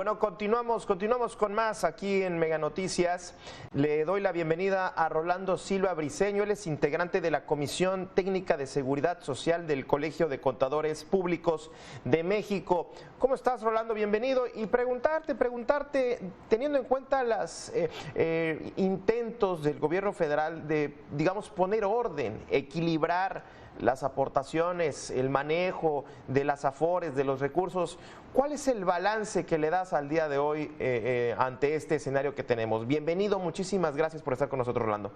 Bueno, continuamos con más aquí en Mega Noticias. Le doy la bienvenida a Rolando Silva Briceño. Él es integrante de la Comisión Técnica de Seguridad Social del Colegio de Contadores Públicos de México. ¿Cómo estás, Rolando? Bienvenido. Y preguntarte, teniendo en cuenta los intentos del gobierno federal de, digamos, poner orden, equilibrar las aportaciones, el manejo de las afores, de los recursos, ¿cuál es el balance que le das al día de hoy ante este escenario que tenemos? Bienvenido, muchísimas gracias por estar con nosotros, Rolando.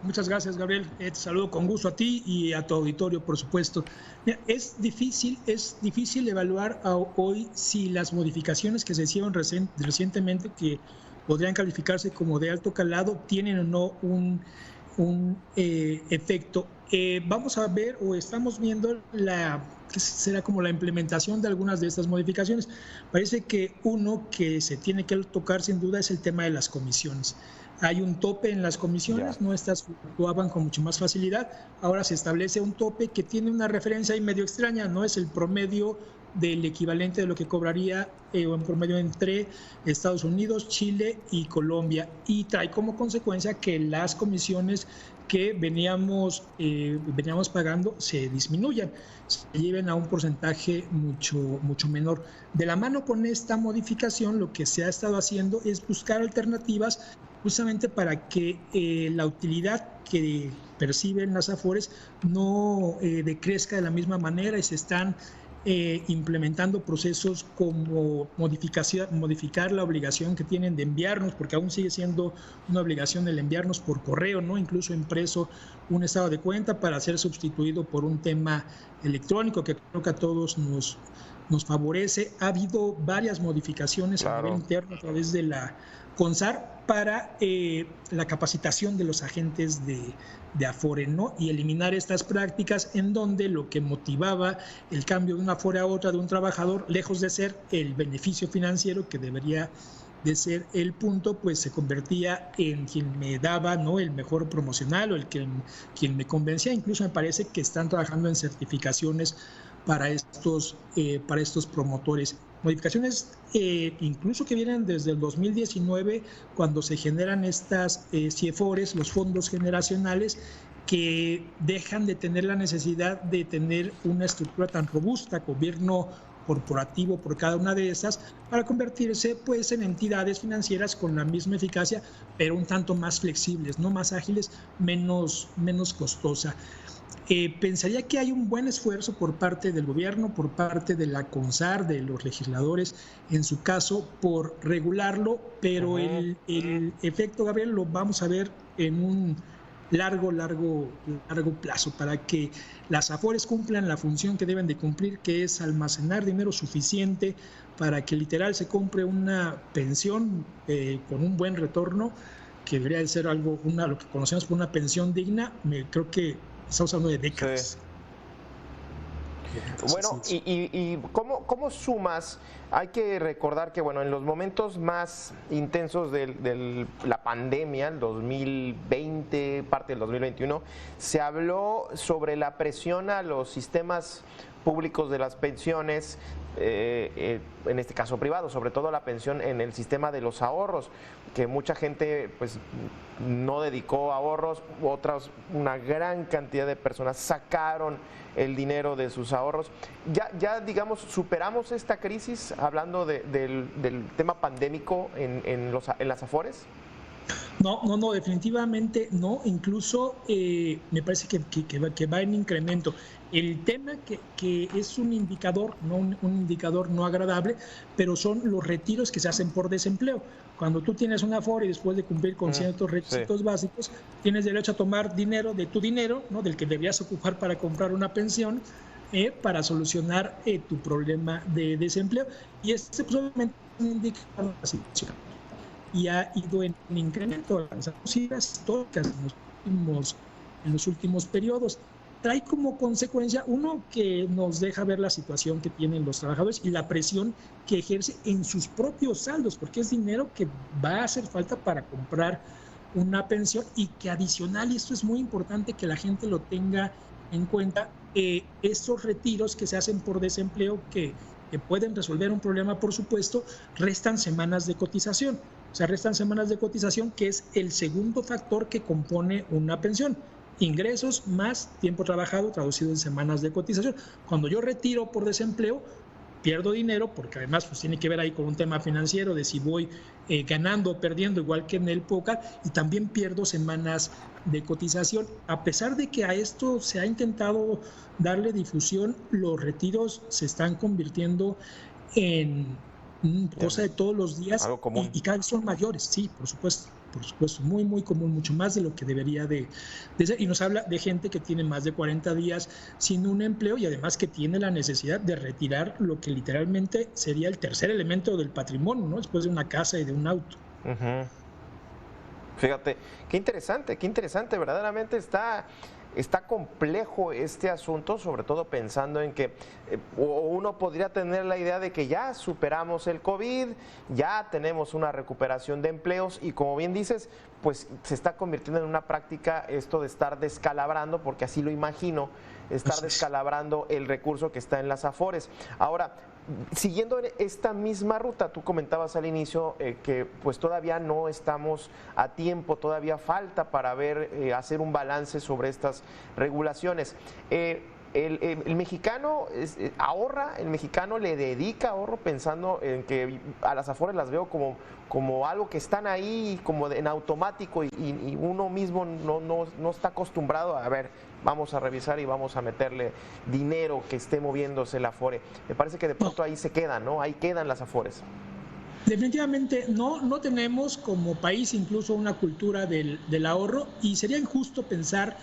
Muchas gracias, Gabriel. Te saludo con gusto a ti y a tu auditorio, por supuesto. Mira, es difícil evaluar hoy si las modificaciones que se hicieron recientemente, que podrían calificarse como de alto calado, tienen o no un efecto. Vamos a ver o estamos viendo que será como la implementación de algunas de estas modificaciones. Parece que uno que se tiene que tocar sin duda es el tema de las comisiones. Hay un tope en las comisiones, no estas fluctuaban con mucho más facilidad. Ahora se establece un tope que tiene una referencia ahí medio extraña, no es el promedio del equivalente de lo que cobraría un promedio entre Estados Unidos, Chile y Colombia, y trae como consecuencia que las comisiones que veníamos pagando se disminuyan, se lleven a un porcentaje mucho menor. De la mano con esta modificación, lo que se ha estado haciendo es buscar alternativas justamente para que la utilidad que perciben las afores no decrezca de la misma manera, y se están implementando procesos como modificar la obligación que tienen de enviarnos, porque aún sigue siendo una obligación el enviarnos por correo, ¿no? Incluso impreso un estado de cuenta, para ser sustituido por un tema electrónico que creo que a todos nos favorece. Ha habido varias modificaciones a nivel interno a través de la CONSAR para la capacitación de los agentes de Afore, ¿no? Y eliminar estas prácticas en donde lo que motivaba el cambio de una Afore a otra de un trabajador, lejos de ser el beneficio financiero que debería de ser el punto, pues se convertía en quien me daba, ¿no?, el mejor promocional, o quien me convencía. Incluso me parece que están trabajando en certificaciones para estos promotores. Modificaciones incluso que vienen desde el 2019, cuando se generan estas CIEFORES, los fondos generacionales, que dejan de tener la necesidad de tener una estructura tan robusta, gobierno corporativo por cada una de esas, para convertirse pues en entidades financieras con la misma eficacia, pero un tanto más flexibles, no más ágiles, menos costosa. Pensaría que hay un buen esfuerzo por parte del gobierno, por parte de la CONSAR, de los legisladores, en su caso, por regularlo, pero el efecto, Gabriel, lo vamos a ver en un largo plazo, para que las AFORES cumplan la función que deben de cumplir, que es almacenar dinero suficiente para que literal se compre una pensión con un buen retorno, que debería de ser lo que conocemos como una pensión digna. Creo que estamos hablando de décadas. Sí. Bueno, y ¿cómo sumas? Hay que recordar que, bueno, en los momentos más intensos de la pandemia, el 2020, parte del 2021, se habló sobre la presión a los sistemas públicos de las pensiones, en este caso privado, sobre todo la pensión en el sistema de los ahorros, que mucha gente pues no dedicó ahorros, una gran cantidad de personas sacaron el dinero de sus ahorros. Ya digamos, superamos esta crisis, hablando del tema pandémico en las AFORES. No, definitivamente no. Incluso me parece que va en incremento. El tema que es un indicador, un indicador no agradable, pero son los retiros que se hacen por desempleo. Cuando tú tienes una Afore y después de cumplir con ciertos requisitos básicos, tienes derecho a tomar dinero de tu dinero, ¿no?, del que debías ocupar para comprar una pensión, para solucionar tu problema de desempleo. Y este pues, obviamente es un indicador de la situación, y ha ido en incremento las cifras históricas en los últimos periodos. Trae como consecuencia, uno, que nos deja ver la situación que tienen los trabajadores y la presión que ejerce en sus propios saldos, porque es dinero que va a hacer falta para comprar una pensión, y que adicional, y esto es muy importante que la gente lo tenga en cuenta, estos retiros que se hacen por desempleo, que que pueden resolver un problema, por supuesto, restan semanas de cotización. O sea, restan semanas de cotización, que es el segundo factor que compone una pensión. Ingresos más tiempo trabajado traducido en semanas de cotización. Cuando yo retiro por desempleo, pierdo dinero, porque además pues tiene que ver ahí con un tema financiero de si voy ganando o perdiendo, igual que en el póker, y también pierdo semanas de cotización. A pesar de que a esto se ha intentado darle difusión, los retiros se están convirtiendo en cosa de todos los días y cada vez son mayores, sí, por supuesto, muy, muy común, mucho más de lo que debería de ser. Y nos habla de gente que tiene más de 40 días sin un empleo y además que tiene la necesidad de retirar lo que literalmente sería el tercer elemento del patrimonio, ¿no? Después de una casa y de un auto. Fíjate, qué interesante, verdaderamente está complejo este asunto, sobre todo pensando en que uno podría tener la idea de que ya superamos el COVID, ya tenemos una recuperación de empleos y como bien dices, pues se está convirtiendo en una práctica esto de estar descalabrando, porque así lo imagino, estar descalabrando el recurso que está en las Afores. Ahora, siguiendo esta misma ruta, tú comentabas al inicio que pues todavía no estamos a tiempo, todavía falta para hacer un balance sobre estas regulaciones. El mexicano ahorra, el mexicano le dedica ahorro pensando en que a las Afores las veo como algo que están ahí como en automático y uno mismo no está acostumbrado a ver, vamos a revisar y vamos a meterle dinero que esté moviéndose la Afore. Me parece que de pronto ahí se quedan, ¿no? Ahí quedan las Afores. Definitivamente no tenemos como país incluso una cultura del ahorro y sería injusto pensar,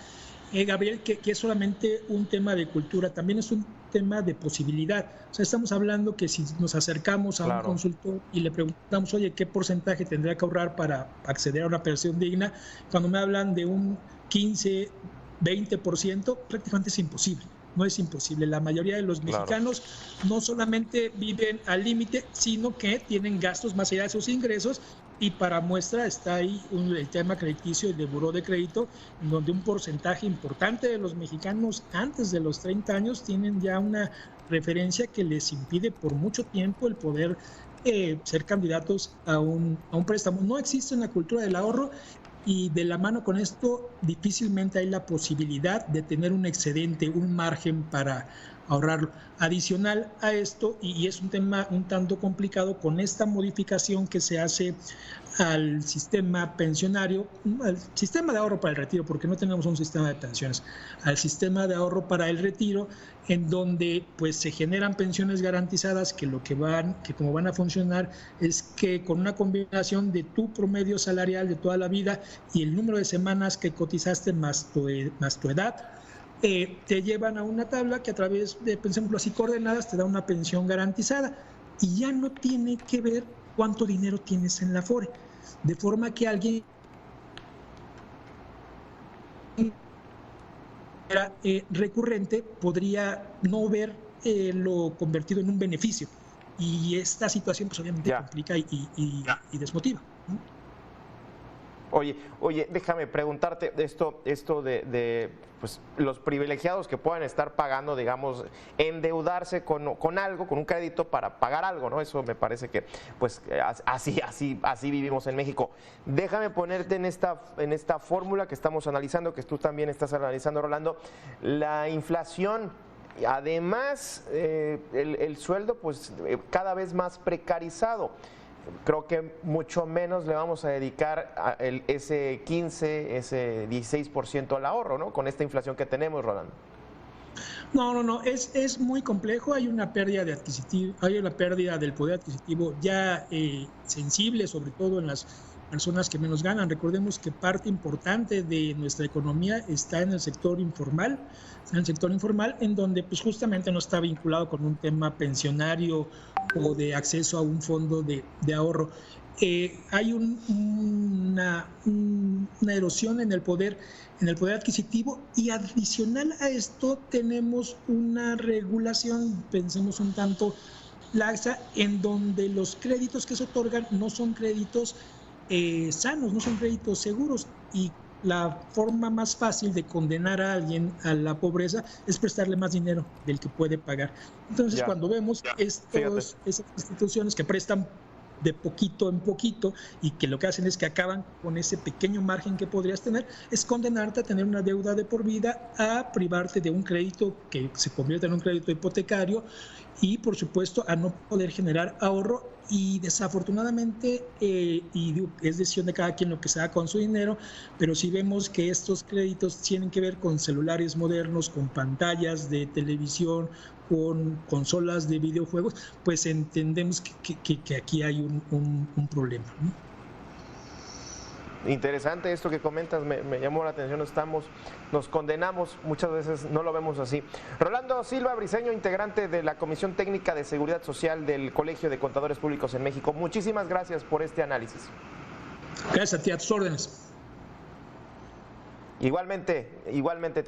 Gabriel, que es solamente un tema de cultura, también es un tema de posibilidad. O sea, estamos hablando que si nos acercamos a un consultor y le preguntamos, oye, ¿qué porcentaje tendría que ahorrar para acceder a una pensión digna? Cuando me hablan de un 15, 20%, prácticamente es imposible. No es imposible. La mayoría de los mexicanos no solamente viven al límite, sino que tienen gastos más allá de sus ingresos. Y para muestra está ahí el tema crediticio y de buró de crédito, en donde un porcentaje importante de los mexicanos antes de los 30 años tienen ya una referencia que les impide por mucho tiempo el poder ser candidatos a un préstamo. No existe una cultura del ahorro y de la mano con esto difícilmente hay la posibilidad de tener un excedente, un margen para ahorrarlo. Adicional a esto, y es un tema un tanto complicado, con esta modificación que se hace al sistema pensionario, al sistema de ahorro para el retiro, porque no tenemos un sistema de pensiones, al sistema de ahorro para el retiro, en donde pues se generan pensiones garantizadas que como van a funcionar es que con una combinación de tu promedio salarial de toda la vida y el número de semanas que cotizaste más tu edad, te llevan a una tabla que a través de, pensemos así, coordenadas te da una pensión garantizada y ya no tiene que ver cuánto dinero tienes en la Afore, de forma que alguien recurrente podría no ver lo convertido en un beneficio y esta situación pues obviamente complica y desmotiva, ¿no? Oye, déjame preguntarte esto de pues, los privilegiados que puedan estar pagando, digamos, endeudarse con algo, con un crédito para pagar algo, ¿no? Eso me parece que, pues, así vivimos en México. Déjame ponerte en esta fórmula que estamos analizando, que tú también estás analizando, Rolando, la inflación. Además, el sueldo, pues, cada vez más precarizado. Creo que mucho menos le vamos a dedicar ese 15, ese 16% al ahorro, ¿no? Con esta inflación que tenemos, Rolando. No, es muy complejo, hay una pérdida del poder adquisitivo ya sensible, sobre todo en las personas que menos ganan. Recordemos que parte importante de nuestra economía está en el sector informal, en donde pues justamente no está vinculado con un tema pensionario o de acceso a un fondo de ahorro. Hay una erosión en el poder adquisitivo y adicional a esto tenemos una regulación, pensemos un tanto laxa, en donde los créditos que se otorgan no son créditos sanos, no son créditos seguros y la forma más fácil de condenar a alguien a la pobreza es prestarle más dinero del que puede pagar. Entonces, cuando vemos esas instituciones que prestan de poquito en poquito y que lo que hacen es que acaban con ese pequeño margen que podrías tener, es condenarte a tener una deuda de por vida, a privarte de un crédito que se convierte en un crédito hipotecario y, por supuesto, a no poder generar ahorro. Y desafortunadamente, y digo, es decisión de cada quien lo que se haga con su dinero, pero si vemos que estos créditos tienen que ver con celulares modernos, con pantallas de televisión, con consolas de videojuegos, pues entendemos que aquí hay un problema, ¿no? Interesante esto que comentas, me llamó la atención, nos condenamos, muchas veces no lo vemos así. Rolando Silva Briceño, integrante de la Comisión Técnica de Seguridad Social del Colegio de Contadores Públicos en México, muchísimas gracias por este análisis. Gracias a ti, a tus órdenes. Igualmente también.